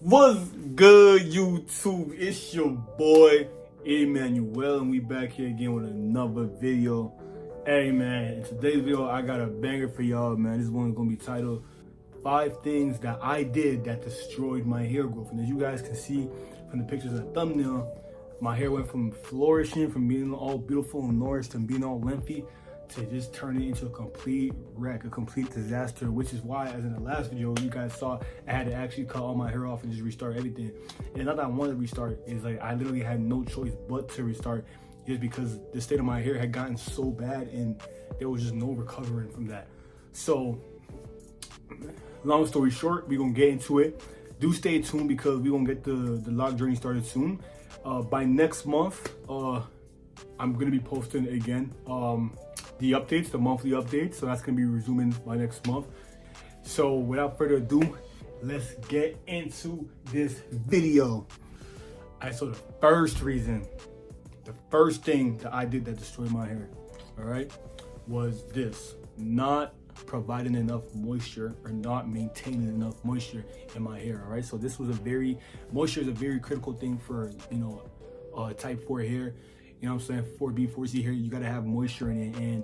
What's good, YouTube? It's your boy Emmanuel, and we back here again with another video. Hey man, in today's video I got a banger for y'all, man. This one's gonna be titled 5 things that I did that destroyed my hair growth. And as you guys can see from the pictures of the thumbnail, my hair went from flourishing, from being all beautiful and nourished and being all lengthy, to just turning into a complete wreck, a complete disaster, which is why, as in the last video, you guys saw, I had to actually cut all my hair off and just restart everything. And not that I wanted to restart, it's like I literally had no choice but to restart, just because the state of my hair had gotten so bad and there was just no recovering from that. So, long story short, we're gonna get into it. Do stay tuned because we're gonna get the log journey started soon. By next month, I'm gonna be posting again the updates, the monthly updates. So that's gonna be resuming by next month. So without further ado, let's get into this video. Alright, so the first thing that I did that destroyed my hair, all right, was this: not providing enough moisture or not maintaining enough moisture in my hair. All right, so this was moisture is a very critical thing for, type 4 hair. You know what I'm saying? 4B, 4C hair, you gotta have moisture in it. And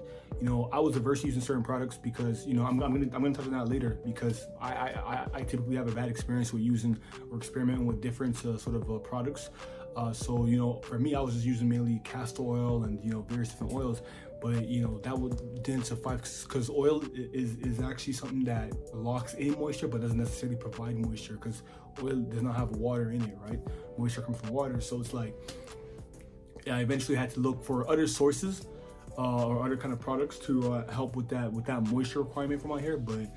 I was averse to using certain products because I'm gonna touch on that later, because I typically have a bad experience with using or experimenting with different sort of products. So for me, I was just using mainly castor oil and various different oils. But that didn't suffice, because oil is actually something that locks in moisture but doesn't necessarily provide moisture, because oil does not have water in it, right? Moisture comes from water. So it's like, I eventually had to look for other sources or other kind of products to help with that moisture requirement for my hair. But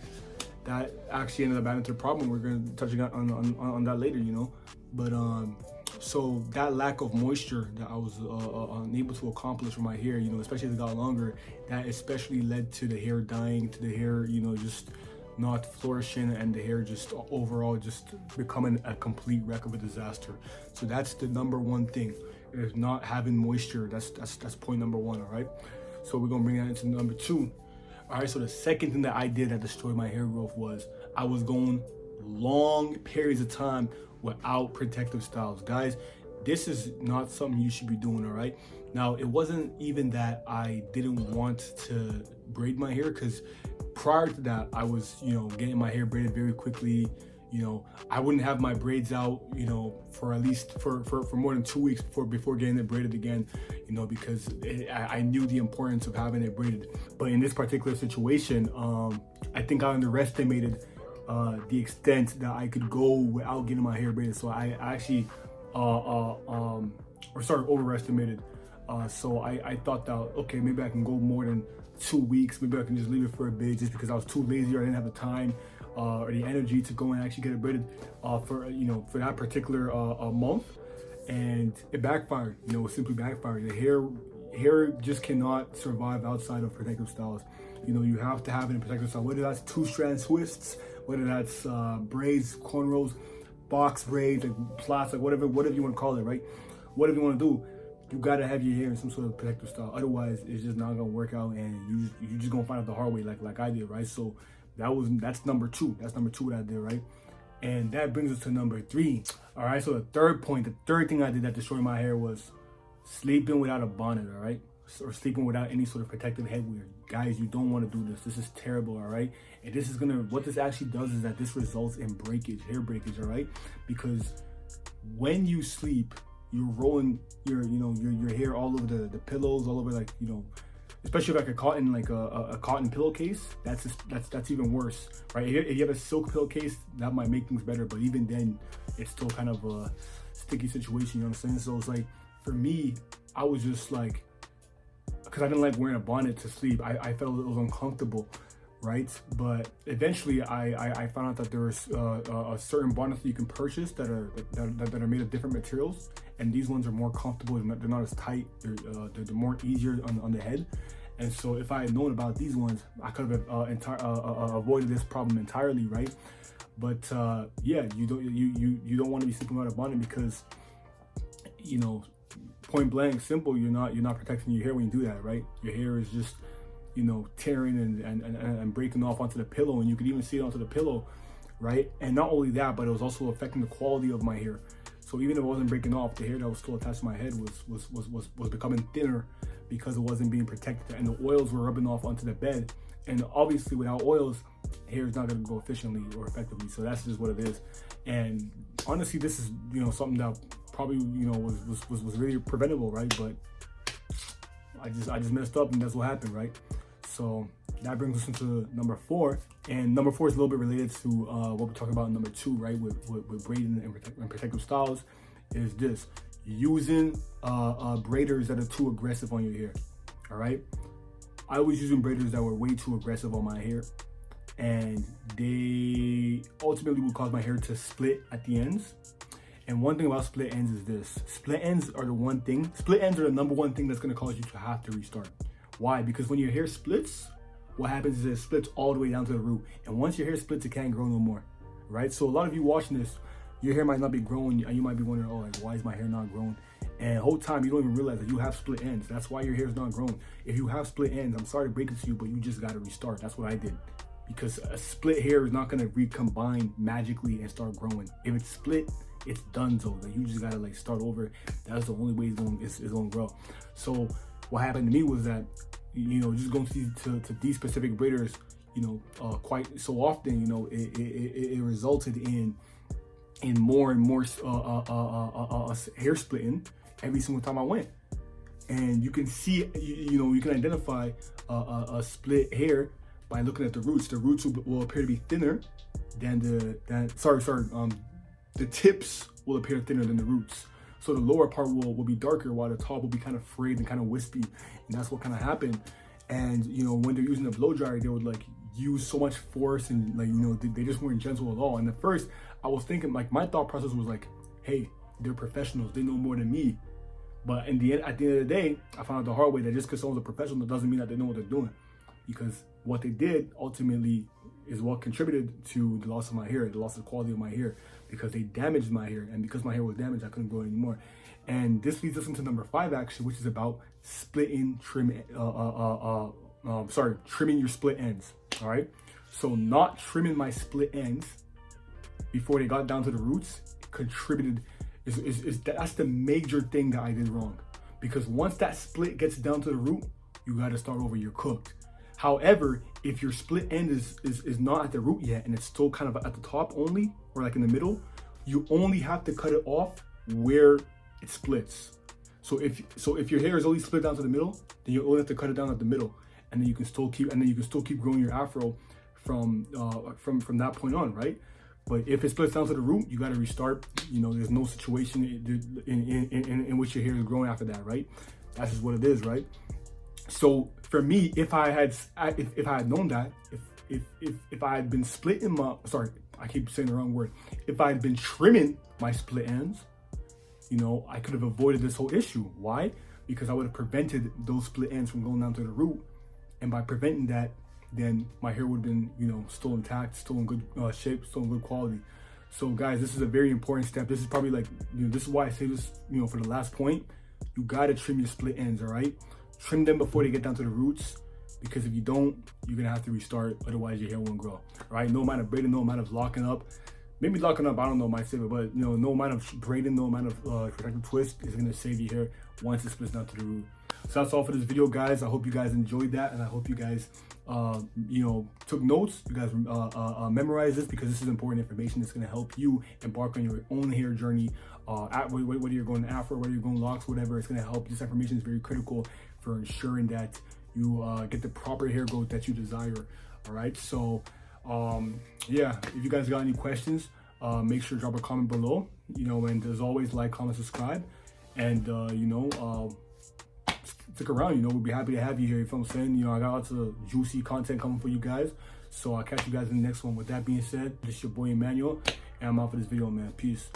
that actually ended up adding to the problem. We're going to touch on that later, But so that lack of moisture that I was unable to accomplish for my hair, especially as it got longer, that especially led to the hair dying, to the hair, just not flourishing, and the hair just overall just becoming a complete wreck of a disaster. So that's the number one thing, is not having moisture. That's point number one. All right, so we're gonna bring that into number two. All right, so the second thing that I did that destroyed my hair growth was I was going long periods of time without protective styles. Guys, this is not something you should be doing. All right, now it wasn't even that I didn't want to braid my hair, because prior to that I was getting my hair braided very quickly. I wouldn't have my braids out for at least for more than 2 weeks before getting it braided again, because I knew the importance of having it braided. But in this particular situation, I think I underestimated the extent that I could go without getting my hair braided. So I actually overestimated. So I thought that, okay, maybe I can go more than 2 weeks. Maybe I can just leave it for a bit, just because I was too lazy, or I didn't have the time or the energy to go and actually get it braided for that particular month. And it backfired. It simply backfired. The hair just cannot survive outside of protective styles. You have to have it in protective style, whether that's 2-strand twists, whether that's braids, cornrows, box braids, like plaits, like whatever you want to call it, right? Whatever you want to do, you gotta have your hair in some sort of protective style. Otherwise, it's just not gonna work out, and you're just gonna find out the hard way, like I did, right? So that's number two. That's number two that I did, right? And that brings us to number three. All right, so the third thing I did that destroyed my hair was sleeping without a bonnet. All right, or sleeping without any sort of protective headwear. Guys, you don't want to do this. This is terrible. All right, and what this actually does is that this results in hair breakage. All right, because when you sleep, you're rolling your hair all over the pillows, all over, like, especially like a cotton pillowcase. That's even worse, right? If you have a silk pillowcase, that might make things better, but even then, it's still kind of a sticky situation. You know what I'm saying? So it's like, for me, I was just like, because I didn't like wearing a bonnet to sleep. I felt it was uncomfortable, right? But eventually, I found out that there was a certain bonnets that you can purchase that are made of different materials, and these ones are more comfortable. They're not as tight. They're more easier on the head. And so if I had known about these ones, I could have avoided this problem entirely, right? But yeah, you don't want to be sleeping without a bonnet, because point blank simple, you're not protecting your hair when you do that, right? Your hair is just tearing and breaking off onto the pillow, and you could even see it onto the pillow right? And not only that, but it was also affecting the quality of my hair. So even if it wasn't breaking off, the hair that was still attached to my head was becoming thinner because it wasn't being protected, and the oils were rubbing off onto the bed. And obviously without oils, hair is not going to grow efficiently or effectively. So that's just what it is. And honestly, this is, you know, something that probably, you know, was really preventable, right? But I just messed up, and that's what happened, right? So that brings us into number 4, and number 4 is a little bit related to what we're talking about in number 2, right? With braiding and protective styles, is this: using braiders that are too aggressive on your hair. All right, I was using braiders that were way too aggressive on my hair, and they ultimately would cause my hair to split at the ends. And one thing about split ends is this: split ends are the number one thing that's going to cause you to have to restart. Why? Because when your hair splits, what happens is it splits all the way down to the root. And once your hair splits, it can't grow no more, right? So a lot of you watching this, your hair might not be growing, and you might be wondering, oh, like, why is my hair not growing? And the whole time you don't even realize that you have split ends. That's why your hair is not growing. If you have split ends, I'm sorry to break it to you, but you just got to restart. That's what I did. Because a split hair is not going to recombine magically and start growing. If it's split, it's done. So like, you just got to like start over. That's the only way it's going to grow. So what happened to me was that, you know, just going to these specific braiders, you know, quite so often, you know, it resulted in more and more hair splitting every single time I went. And you can see, you know, you can identify a split hair by looking at the roots. The roots will appear to be thinner than the tips will appear thinner than the roots. So the lower part will be darker, while the top will be kind of frayed and kind of wispy. And that's what kind of happened. And, you know, when they're using a blow dryer, they would like use so much force, and like, you know, they just weren't gentle at all. And at first I was thinking, like, my thought process was like, hey, they're professionals, they know more than me. But at the end of the day, I found out the hard way that just because someone's a professional doesn't mean that they know what they're doing. Because what they did ultimately is what contributed to the loss of my hair, the loss of the quality of my hair, because they damaged my hair. And because my hair was damaged, I couldn't grow anymore. And this leads us into number 5, actually, which is about trimming your split ends. All right. So not trimming my split ends before they got down to the roots contributed. That's the major thing that I did wrong. Because once that split gets down to the root, you got to start over. You're cooked. However, if your split end is not at the root yet, and it's still kind of at the top only, or like in the middle, you only have to cut it off where it splits. So if your hair is only split down to the middle, then you only have to cut it down at the middle, and then you can still keep growing your afro from that point on, right? But if it splits down to the root, you got to restart. You know, there's no situation in which your hair is growing after that, right? That's just what it is, right? So for me, if I had known that, if I had been splitting my, sorry, I keep saying the wrong word. If I had been trimming my split ends, you know, I could have avoided this whole issue. Why? Because I would have prevented those split ends from going down to the root. And by preventing that, then my hair would have been, you know, still intact, still in good shape, still in good quality. So guys, this is a very important step. This is probably like, you know, this is why I say this, you know, for the last point. You got to trim your split ends, all right? Trim them before they get down to the roots, because if you don't, you're gonna have to restart. Otherwise, your hair won't grow. All right? No amount of braiding, no amount of locking up. Maybe locking up, I don't know, might save it, but you know, no amount of braiding, no amount of protective twist is gonna save your hair once it splits down to the root. So that's all for this video, guys. I hope you guys enjoyed that, and I hope you guys, you know, took notes. You guys memorized this, because this is important information that's gonna help you embark on your own hair journey. Whether you're going Afro, whether you're going locks, whatever, it's gonna help. This information is very critical for ensuring that you get the proper hair growth that you desire. All right, so yeah, if you guys got any questions, make sure to drop a comment below, you know, and as always, like, comment, subscribe, and you know, stick around. You know, we'll be happy to have you here. You know what I'm saying? You know, I got lots of juicy content coming for you guys, so I'll catch you guys in the next one. With that being said, this is your boy Emmanuel, and I'm out for this video, man. Peace.